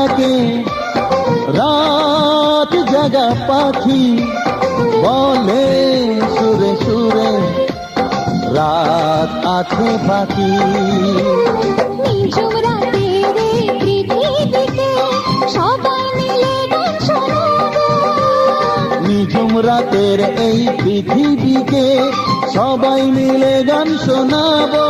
ডাকে রাত জাগা পাখি, বলে সুরে সুরে রাত আছে বাকি। নিঝুম রাতের এই পৃথিবীতে সবাই মিলে গান শোনাবো। নিঝুম রাতের এই পৃথিবীকে সবাই মিলে গান শোনাবো।